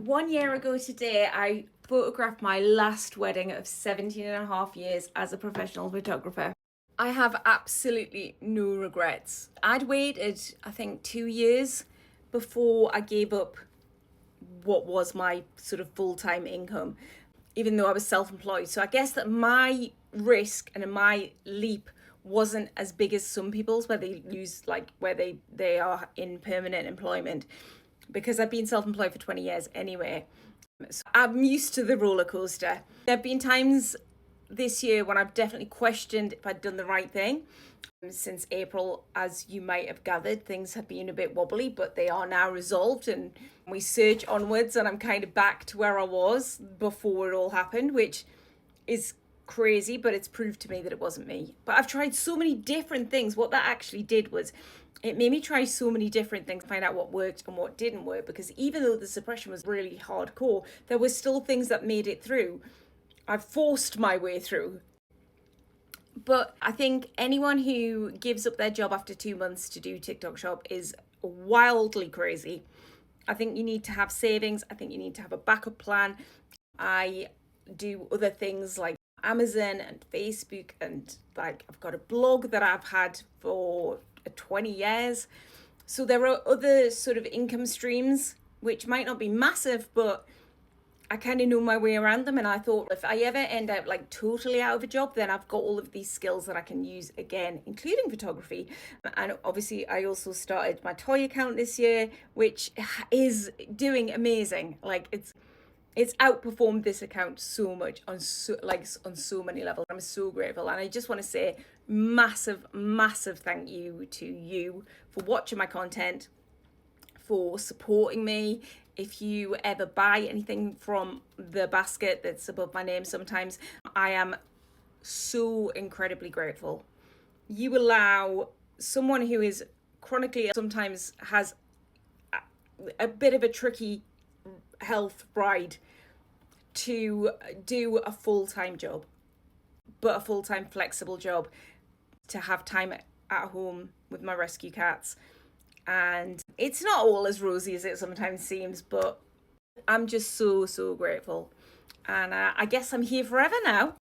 1 year ago today, I photographed my last wedding of 17 and a half years as a professional photographer. I have absolutely no regrets. I'd waited, I think, 2 years before I gave up what was my sort of full-time income, even though I was self-employed. So I guess that my risk and my leap wasn't as big as some people's, where they lose, like where they are in permanent employment, because I've been self-employed for 20 years anyway. So I'm used to the roller coaster. There have been times this year when I've definitely questioned if I'd done the right thing. Since April, as you might have gathered, things have been a bit wobbly, but they are now resolved and we surge onwards, and I'm kind of back to where I was before it all happened, which is crazy, but it's proved to me that it wasn't me. But I've tried so many different things. What that actually did was it made me try so many different things, find out what worked and what didn't work, because even though the suppression was really hardcore, there were still things that made it through. I've forced my way through. But I think anyone who gives up their job after 2 months to do TikTok Shop is wildly crazy. I think you need to have savings. I think you need to have a backup plan. I do other things like Amazon and Facebook, and like I've got a blog that I've had for 20 years. So there are other sort of income streams which might not be massive, but I kind of know my way around them. And I thought if I ever end up like totally out of a job, then I've got all of these skills that I can use again, including photography. And obviously I also started my toy account this year, which is doing amazing. Like it's outperformed this account so much on so many levels. I'm so grateful, and I just want to say massive thank you to you for watching my content, for supporting me. If you ever buy anything from the basket that's above my name, sometimes I am so incredibly grateful. You allow someone who is chronically, sometimes has a bit of a tricky health ride, to do a full-time job, but a full-time flexible job, to have time at home with my rescue cats. And it's not all as rosy as it sometimes seems, but I'm just so grateful. And I guess I'm here forever now.